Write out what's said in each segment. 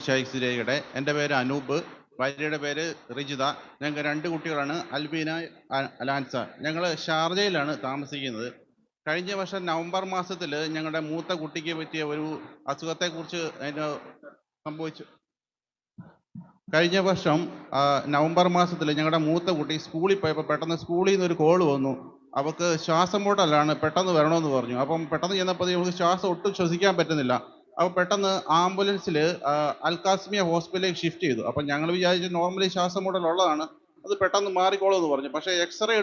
ഷൈഖിരയുടെ. എൻ്റെ പേര് അനൂപ്, ഭാര്യയുടെ പേര് റിജിത. ഞങ്ങൾക്ക് 2 കുട്ടികളാണ്, അൽബീന, അലാൻസ. ഞങ്ങൾ ഷാർജയിലാണ് താമസിക്കുന്നത്. കഴിഞ്ഞ വർഷം നവംബർ മാസത്തിൽ ഞങ്ങളുടെ മൂത്ത കുട്ടിക്ക് പറ്റിയ ഒരു അസുഖത്തെക്കുറിച്ച് സംഭവിച്ചു. കഴിഞ്ഞ വർഷം നവംബർ മാസത്തിൽ ഞങ്ങളുടെ മൂത്ത കുട്ടി സ്കൂളിൽ പോയപ്പോൾ പെട്ടെന്ന് സ്കൂളിൽ നിന്ന് ഒരു കോൾ വന്നു. അവൾക്ക് ശ്വാസം മുട്ടലാണ്, പെട്ടെന്ന് വരണമെന്ന് പറഞ്ഞു. അപ്പം പെട്ടെന്ന് ചെന്നപ്പോൾ അവൾക്ക് ശ്വാസം ഒട്ടും ശ്വസിക്കാൻ പറ്റുന്നില്ല. അപ്പോൾ പെട്ടെന്ന് ആംബുലൻസിൽ അൽകാസ്മിയ ഹോസ്പിറ്റലിലേക്ക് ഷിഫ്റ്റ് ചെയ്തു. അപ്പം ഞങ്ങൾ വിചാരിച്ചു നോർമലി ശ്വാസം മുട്ടലുള്ളതാണ്, അത് പെട്ടെന്ന് മാറിക്കോളുമെന്ന് പറഞ്ഞു. പക്ഷേ എക്സ്റേ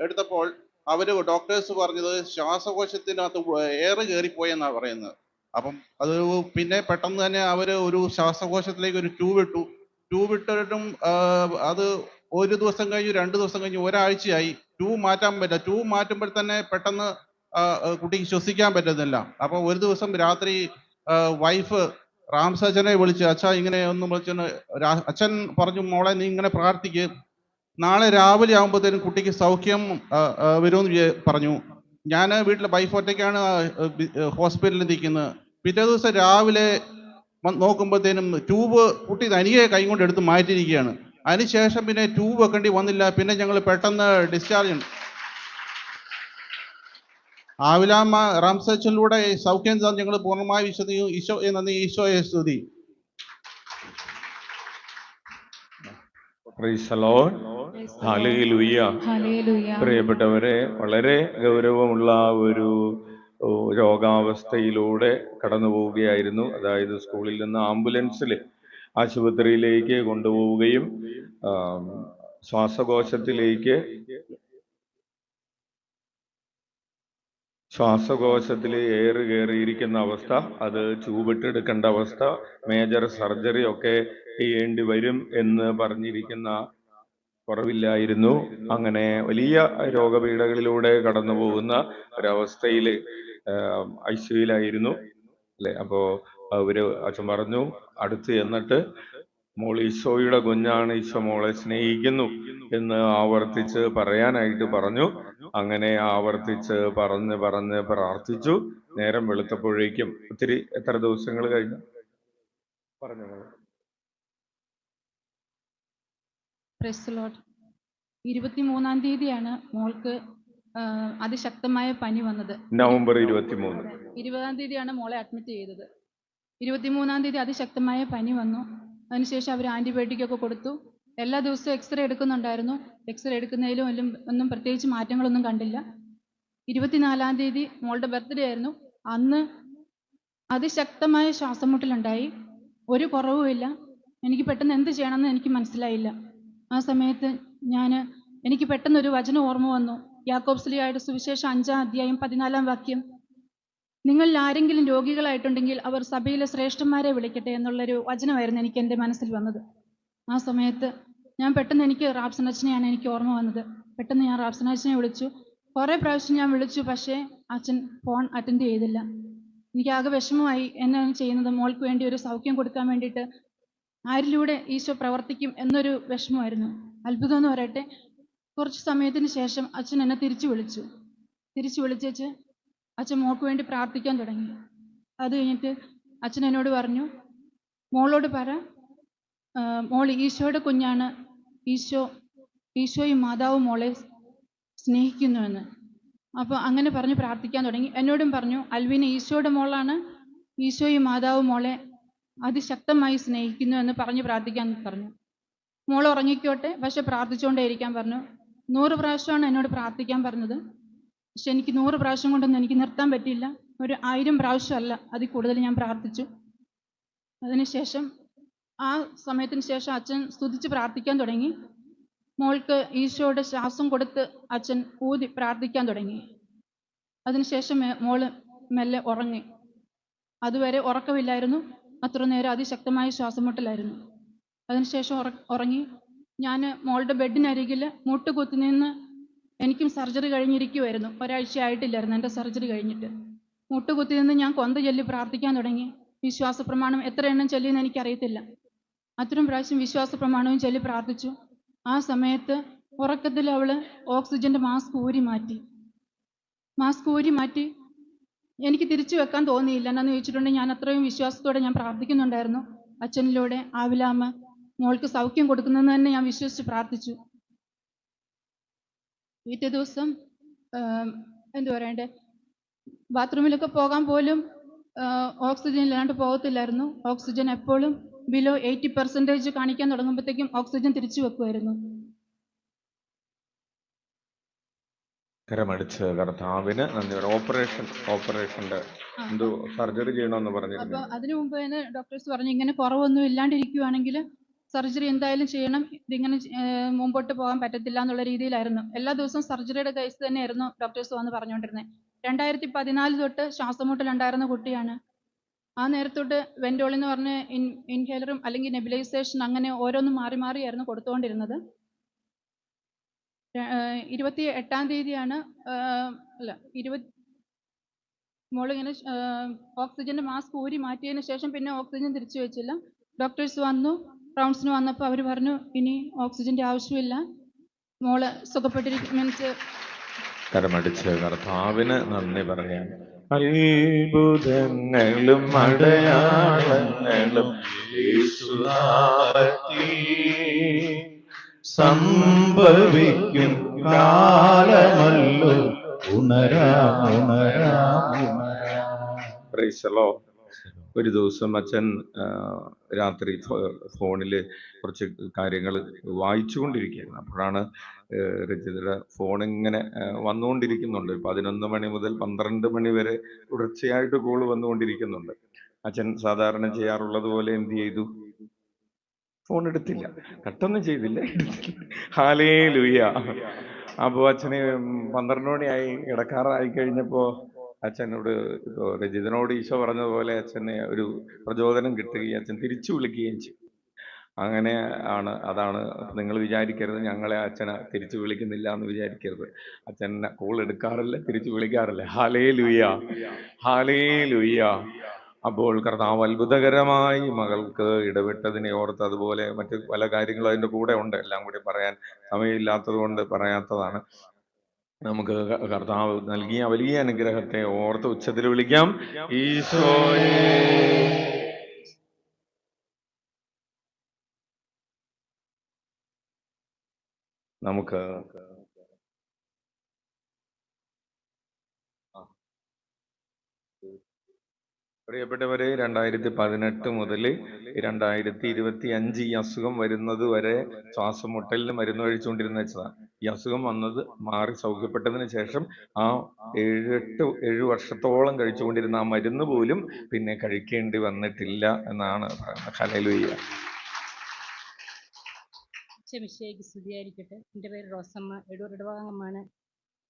എടുത്തപ്പോൾ അവർ ഡോക്ടേഴ്സ് പറഞ്ഞത് ശ്വാസകോശത്തിനകത്ത് എയർ കയറിപ്പോയെന്നാണ് പറയുന്നത്. അപ്പം അത് പിന്നെ പെട്ടെന്ന് തന്നെ അവർ ഒരു ശ്വാസകോശത്തിലേക്ക് ഒരു ട്യൂബ് ഇട്ടിട്ടും അത് ഒരു ദിവസം കഴിഞ്ഞ് 2 ദിവസം കഴിഞ്ഞ് ഒരാഴ്ചയായി. ട്യൂബ് മാറ്റാൻ പറ്റില്ല. ട്യൂബ് മാറ്റുമ്പോൾ തന്നെ പെട്ടെന്ന് കുട്ടിക്ക് ശ്വസിക്കാൻ പറ്റുന്നില്ല. അപ്പോൾ ഒരു ദിവസം രാത്രി വൈഫ് റാംസ് അച്ഛനെ വിളിച്ച്, അച്ഛാ ഇങ്ങനെ ഒന്ന് വിളിച്ചെന്ന്. അച്ഛൻ പറഞ്ഞു, മോളെ നീ ഇങ്ങനെ പ്രാർത്ഥിക്ക്, നാളെ രാവിലെ ആകുമ്പോഴത്തേനും കുട്ടിക്ക് സൗഖ്യം വരുമെന്ന് പറഞ്ഞു. ഞാൻ വീട്ടിലെ വൈഫ് ഒറ്റയ്ക്കാണ് ഹോസ്പിറ്റലിൽ നിൽക്കുന്നത്. പിറ്റേ ദിവസം രാവിലെ നോക്കുമ്പോഴത്തേനും ട്യൂബ് കുട്ടി തനിയെ കൈ കൊണ്ട് എടുത്ത് മാറ്റിയിരിക്കുകയാണ്. അതിനുശേഷം പിന്നെ ട്യൂബ് വെക്കേണ്ടി വന്നില്ല. പിന്നെ ഞങ്ങൾ പെട്ടെന്ന് ഡിസ്ചാർജ് ആവിലാമ്മ റാംസച്ചിലൂടെ സൗഖ്യം ഞങ്ങൾ പൂർണ്ണമായി വിശ്വസിക്കുന്നു. ഈശോ നന്ദി, ഈശോയെ സ്തുതി. പ്രിയപ്പെട്ടവരെ, വളരെ ഗൗരവമുള്ള ഒരു രോഗാവസ്ഥയിലൂടെ കടന്നു പോവുകയായിരുന്നു. അതായത് സ്കൂളിൽ നിന്ന് ആംബുലൻസിൽ ആശുപത്രിയിലേക്ക് കൊണ്ടുപോവുകയും ശ്വാസകോശത്തിൽ എയർ കയറിയിരിക്കുന്ന അവസ്ഥ, അത് ട്യൂബിട്ടെടുക്കേണ്ട അവസ്ഥ, മേജർ സർജറി ഒക്കെ ചെയ്യേണ്ടി വരും എന്ന് പറഞ്ഞിരിക്കുന്ന കുറവില്ലായിരുന്നു. അങ്ങനെ വലിയ രോഗപീഠകളിലൂടെ കടന്നു പോകുന്ന ഒരവസ്ഥയിൽ ഐസിയുലായിരുന്നു അല്ലെ. അപ്പോ അച്ഛൻ പറഞ്ഞു, അടുത്ത് ചെന്നിട്ട് മോൾ ഈശോയുടെ കുഞ്ഞാണ്, ഈശോ മോളെ സ്നേഹിക്കുന്നു എന്ന് ആവർത്തിച്ച് പറയാനായിട്ട് പറഞ്ഞു. അങ്ങനെ ആവർത്തിച്ച് പറഞ്ഞ് പ്രാർത്ഥിച്ചു. നേരം വെളുത്തപ്പോഴേക്കും എത്ര ദിവസങ്ങൾ കഴിഞ്ഞു പറഞ്ഞു? 23-ാം തീയതിയാണ് മോൾക്ക് അതിശക്തമായ പനി വന്നത്. നവംബർ 23. 20-ാം തീയതിയാണ് മോളെ അഡ്മിറ്റ് ചെയ്തത്. 23-ാം തീയതി അതിശക്തമായ പനി വന്നു. അതിനുശേഷം അവർ ആൻറ്റിബയോട്ടിക് ഒക്കെ കൊടുത്തു. എല്ലാ ദിവസവും എക്സ്റേ എടുക്കുന്നുണ്ടായിരുന്നു. എക്സ്റേ എടുക്കുന്നതിലും ഒന്നും പ്രത്യേകിച്ച് മാറ്റങ്ങളൊന്നും കണ്ടില്ല. 24-ാം തീയതി മോളുടെ ബർത്ത്ഡേ ആയിരുന്നു. അന്ന് അതിശക്തമായ ശ്വാസം മുട്ടലുണ്ടായി. ഒരു കുറവുമില്ല. എനിക്ക് പെട്ടെന്ന് എന്ത് ചെയ്യണമെന്ന് എനിക്ക് മനസ്സിലായില്ല. ആ സമയത്ത് എനിക്ക് പെട്ടെന്നൊരു വചനം ഓർമ്മ വന്നു. യാക്കോബ് ശ്ലീഹായുടെ സുവിശേഷം 5-ാം അധ്യായം 14-ാം വാക്യം, നിങ്ങളിൽ ആരെങ്കിലും രോഗികളായിട്ടുണ്ടെങ്കിൽ അവർ സഭയിലെ ശ്രേഷ്ഠന്മാരെ വിളിക്കട്ടെ എന്നുള്ളൊരു വചനമായിരുന്നു എനിക്ക് എൻ്റെ മനസ്സിൽ വന്നത്. ആ സമയത്ത് എനിക്ക് റാബ്സനച്ചനെയാണ് എനിക്ക് ഓർമ്മ വന്നത്. പെട്ടെന്ന് ഞാൻ റാബ്സനച്ചനെ വിളിച്ചു. കുറേ പ്രാവശ്യം ഞാൻ വിളിച്ചു, പക്ഷേ അച്ഛൻ ഫോൺ അറ്റൻഡ് ചെയ്തില്ല. എനിക്കാകെ വിഷമമായി. എന്നാണ് ചെയ്യുന്നത്? മോൾക്ക് വേണ്ടി ഒരു സൗഖ്യം കൊടുക്കാൻ വേണ്ടിയിട്ട് ആരിലൂടെ ഈശോ പ്രവർത്തിക്കും എന്നൊരു വിഷമമായിരുന്നു. അത്ഭുതം എന്ന് പറയട്ടെ, കുറച്ച് സമയത്തിന് ശേഷം അച്ഛൻ എന്നെ തിരിച്ചു വിളിച്ചേച്ച് അച്ഛൻ മോൾക്ക് വേണ്ടി പ്രാർത്ഥിക്കാൻ തുടങ്ങി. അത് കഴിഞ്ഞിട്ട് അച്ഛൻ എന്നോട് പറഞ്ഞു, മോളോട് പറ, മോൾ ഈശോയുടെ കുഞ്ഞാണ്, ഈശോയും മാതാവും മോളെ സ്നേഹിക്കുന്നുവെന്ന്. അപ്പോൾ അങ്ങനെ പറഞ്ഞ് പ്രാർത്ഥിക്കാൻ തുടങ്ങി. എന്നോടും പറഞ്ഞു, അൽവിന ഈശോയുടെ മോളാണ്, ഈശോയും മാതാവും മോളെ അതിശക്തമായി സ്നേഹിക്കുന്നു എന്ന് പറഞ്ഞ് പ്രാർത്ഥിക്കാൻ പറഞ്ഞു. മോൾ ഉറങ്ങിക്കോട്ടെ, പക്ഷെ പ്രാർത്ഥിച്ചുകൊണ്ടേ ഇരിക്കാൻ പറഞ്ഞു. 100 പ്രാവശ്യമാണ് എന്നോട് പ്രാർത്ഥിക്കാൻ പറഞ്ഞത്. പക്ഷെ എനിക്ക് 100 പ്രാവശ്യം കൊണ്ടൊന്നും എനിക്ക് നിർത്താൻ പറ്റിയില്ല. ഒരു 1000 പ്രാവശ്യമല്ല, അതിൽ കൂടുതൽ ഞാൻ പ്രാർത്ഥിച്ചു. അതിനുശേഷം ആ സമയത്തിന് ശേഷം അച്ഛൻ സ്തുതിച്ച് പ്രാർത്ഥിക്കാൻ തുടങ്ങി. മോൾക്ക് ഈശോയുടെ ശ്വാസം കൊടുത്ത് അച്ഛൻ ഊതി പ്രാർത്ഥിക്കാൻ തുടങ്ങി. അതിനുശേഷം മോള് മെല്ലെ ഉറങ്ങി. അതുവരെ ഉറക്കമില്ലായിരുന്നു. അത്ര നേരം അതിശക്തമായ ശ്വാസം മുട്ടലായിരുന്നു. അതിനുശേഷം ഉറങ്ങി. ഞാൻ മോളുടെ ബെഡിനരികിൽ മുട്ടുകുത്തി നിന്ന്, എനിക്കും സർജറി കഴിഞ്ഞിരിക്കുമായിരുന്നു. ഒരാഴ്ച ആയിട്ടില്ലായിരുന്നു എൻ്റെ സർജറി കഴിഞ്ഞിട്ട്. മുട്ടുകുത്തി നിന്ന് ഞാൻ കൊന്ത ചൊല്ലി പ്രാർത്ഥിക്കാൻ തുടങ്ങി. വിശ്വാസ പ്രമാണം എത്ര എണ്ണം ചൊല്ലിയെന്ന് എനിക്കറിയത്തില്ല. അത്രയും പ്രാവശ്യം വിശ്വാസ പ്രമാണവും ചൊല്ലി പ്രാർത്ഥിച്ചു. ആ സമയത്ത് ഉറക്കത്തിൽ അവൾ ഓക്സിജൻ്റെ മാസ്ക് ഊരി മാറ്റി. എനിക്ക് തിരിച്ചു വെക്കാൻ തോന്നിയില്ല. എന്നാന്ന് ചോദിച്ചിട്ടുണ്ടെങ്കിൽ ഞാൻ അത്രയും വിശ്വാസത്തോടെ ഞാൻ പ്രാർത്ഥിക്കുന്നുണ്ടായിരുന്നു. അച്ഛനിലൂടെ ആവിലാമ്മ മോൾക്ക് സൗഖ്യം കൊടുക്കുന്നെന്ന് തന്നെ ഞാൻ വിശ്വസിച്ച് പ്രാർത്ഥിച്ചു. പിറ്റേ ദിവസം എന്തു പറയണ്ടേ, ബാത്റൂമിലൊക്കെ പോകാൻ പോലും ഓക്സിജൻ ഇല്ലാണ്ട് പോകത്തില്ലായിരുന്നു. ഓക്സിജൻ എപ്പോഴും ബിലോ 80% കാണിക്കാൻ തുടങ്ങുമ്പോഴത്തേക്കും ഓക്സിജൻ തിരിച്ചു വെക്കുമായിരുന്നു. കരമടിച്ച് കർത്താവിന് നന്ദി. ഓപ്പറേഷന്റെ എന്തോ സർജറി ചെയ്യണമെന്ന് പറഞ്ഞിരുന്നു. അപ്പൊ അതിനു മുമ്പ് തന്നെ ഡോക്ടേഴ്സ് പറഞ്ഞു ഇങ്ങനെ കുറവൊന്നും ഇല്ലാണ്ടിരിക്കുവാണെങ്കിൽ സർജറി എന്തായാലും ചെയ്യണം, ഇതിങ്ങനെ മുമ്പോട്ട് പോകാൻ പറ്റത്തില്ല എന്നുള്ള രീതിയിലായിരുന്നു. എല്ലാ ദിവസവും സർജറിയുടെ കേസ് തന്നെയായിരുന്നു ഡോക്ടേഴ്സ് വന്ന് പറഞ്ഞുകൊണ്ടിരുന്നത്. 2014 തൊട്ട് ശ്വാസമുട്ടലുണ്ടായിരുന്ന കുട്ടിയാണ്. ആ നേരത്തോട്ട് വെന്റോൾ എന്ന് പറഞ്ഞ് ഇൻഹേലറും അല്ലെങ്കിൽ നെബുലൈസേഷൻ അങ്ങനെ ഓരോന്നും മാറി മാറിയായിരുന്നു കൊടുത്തുകൊണ്ടിരുന്നത്. 28-ാം തീയതിയാണ് മോളിങ്ങനെ ഓക്സിജന്റെ മാസ്ക് ഊരി മാറ്റിയതിന് ശേഷം പിന്നെ ഓക്സിജൻ തിരിച്ചു വെച്ചില്ല. ഡോക്ടേഴ്സ് വന്നു, റൗണ്ട്സിന് വന്നപ്പോൾ അവർ പറഞ്ഞു ഇനി ഓക്സിജന്റെ ആവശ്യമില്ല, മോള് സുഖപ്പെട്ടിരിക്കും. മീൻസ് കരമടിച്ച് കർത്താവിന് നന്ദി പറയാം. അത്ഭുതങ്ങളും അടയാളങ്ങളും സംഭവിക്കും കാലമല്ലോ പ്രൈസലോ. ഒരു ദിവസം അച്ഛൻ രാത്രി ഫോണിൽ കുറച്ച് കാര്യങ്ങൾ വായിച്ചുകൊണ്ടിരിക്കുകയായിരുന്നു. അപ്പോഴാണ് രചിതയുടെ ഫോൺ ഇങ്ങനെ വന്നുകൊണ്ടിരിക്കുന്നുണ്ട്. 11 മണി മുതൽ 12 മണി വരെ തുടർച്ചയായിട്ട് കോള് വന്നുകൊണ്ടിരിക്കുന്നുണ്ട്. അച്ഛൻ സാധാരണ ചെയ്യാറുള്ളത് പോലെ എന്ത് ചെയ്തു? ഫോൺ എടുത്തില്ല, കട്ടൊന്നും ചെയ്തില്ല, ഹല്ലേലൂയ. അപ്പോ അച്ഛന് 12 മണിയായി, കിടക്കാറായി കഴിഞ്ഞപ്പോ അച്ഛനോട് രജിതനോട് ഈശോ പറഞ്ഞതുപോലെ അച്ഛനെ ഒരു പ്രചോദനം കിട്ടുകയും അച്ഛൻ തിരിച്ചു വിളിക്കുകയും ചെയ്തു. അങ്ങനെ അതാണ് നിങ്ങൾ വിചാരിക്കരുത് ഞങ്ങളെ അച്ഛനെ തിരിച്ചു വിളിക്കുന്നില്ല എന്ന് വിചാരിക്കരുത്. അച്ഛൻ കോൾ എടുക്കാറില്ല, തിരിച്ചു വിളിക്കാറില്ല. Hallelujah, hallelujah. അപ്പോൾ കർത്താവ് അത്ഭുതകരമായി മകൾക്ക് ഇടപെട്ടതിനെ ഓർത്ത്, അതുപോലെ മറ്റു പല കാര്യങ്ങളും അതിൻ്റെ കൂടെ ഉണ്ട്. എല്ലാം കൂടി പറയാൻ സമയമില്ലാത്തത് കൊണ്ട് പറയാത്തതാണ്. നമുക്ക് കർത്താവ് നൽകിയ വലിയ അനുഗ്രഹത്തെ ഓർത്ത് ഉച്ചത്തിൽ വിളിക്കാം, ഈശോയേ. നമുക്ക് പ്രിയപ്പെട്ടവരെ, 2018 മുതൽ 2025 ഈ അസുഖം വരുന്നത് വരെ ശ്വാസമുട്ടലിന് മരുന്ന് കഴിച്ചുകൊണ്ടിരുന്ന വെച്ചതാണ്. ഈ അസുഖം വന്നത് മാറി സൗഖ്യപ്പെട്ടതിന് ശേഷം ആ 7 വർഷത്തോളം കഴിച്ചുകൊണ്ടിരുന്ന ആ മരുന്ന് പോലും പിന്നെ കഴിക്കേണ്ടി വന്നിട്ടില്ല എന്നാണ് പറയുന്നത്. ഹല്ലേലൂയ. മിശിഹായ്ക്ക് സ്തുതിയായിരിക്കട്ടെ. എൻ്റെ പേര് റോസമ്മ, എടൂർ ഇടവകമാണ്.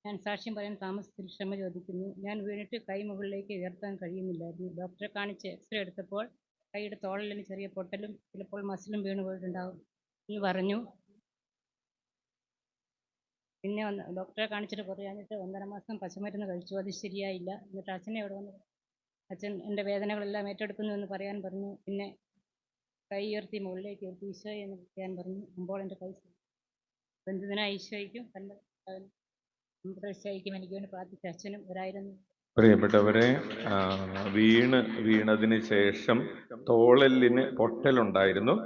ഞാൻ സാക്ഷ്യം പറയാൻ താമസത്തിൽ ക്ഷമ ചോദിക്കുന്നു. ഞാൻ വീണിട്ട് കൈ മുകളിലേക്ക് ഉയർത്താൻ കഴിയുന്നില്ലായിരുന്നു. ഡോക്ടറെ കാണിച്ച് എക്സ്റേ എടുത്തപ്പോൾ കൈയുടെ തോളലിന് ചെറിയ പൊട്ടലും ചിലപ്പോൾ മസിലും വീണ് പോയിട്ടുണ്ടാവും എന്ന് പറഞ്ഞു. പിന്നെ ഡോക്ടറെ കാണിച്ചിട്ട് കുറയാഞ്ഞിട്ട് 1.5 മാസം പച്ചമരുന്ന് കഴിച്ചു. അത് ശരിയായില്ല. എന്നിട്ട് അച്ഛനെ അവിടെ വന്ന് അച്ഛൻ എൻ്റെ വേദനകളെല്ലാം ഏറ്റെടുക്കുന്നു എന്ന് പറയാൻ പറഞ്ഞു. പിന്നെ കൈ ഉയർത്തി മുകളിലേക്ക് ഉയർത്തി ഈശോയെ എന്ന് വിളിക്കാൻ പറഞ്ഞു. അപ്പോൾ എൻ്റെ കൈ ബന്ധുവിനായി ഈശോയ്ക്കും ഈശോയ്ക്കും എനിക്ക് വേണ്ടി പ്രാർത്ഥിച്ച അച്ഛനും 1000. പ്രിയപ്പെട്ടവരെ, വീണതിന് ശേഷം തോളലിന് പൊട്ടലുണ്ടായിരുന്നു.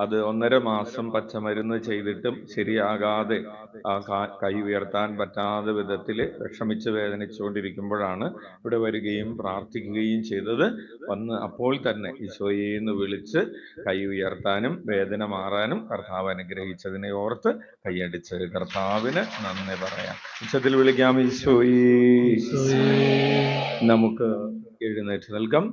അത് 1.5 മാസം പച്ചമരുന്ന് ചെയ്തിട്ടും ശരിയാകാതെ കൈ ഉയർത്താൻ പറ്റാത്ത വിധത്തിൽ വിഷമിച്ച് വേദനിച്ചുകൊണ്ടിരിക്കുമ്പോഴാണ് ഇവിടെ വരികയും പ്രാർത്ഥിക്കുകയും ചെയ്തത്. വന്ന് അപ്പോൾ തന്നെ ഈശോയെന്ന് വിളിച്ച് കൈ ഉയർത്താനും വേദന മാറാനും കർത്താവ് അനുഗ്രഹിച്ചതിനെ ഓർത്ത് കൈയടിച്ച് കർത്താവിന് നന്ദി പറയാം. ഉച്ചത്തിൽ വിളിക്കാം, ഈശോയേ. നമുക്ക് എഴുന്നേറ്റ് നൽകാം.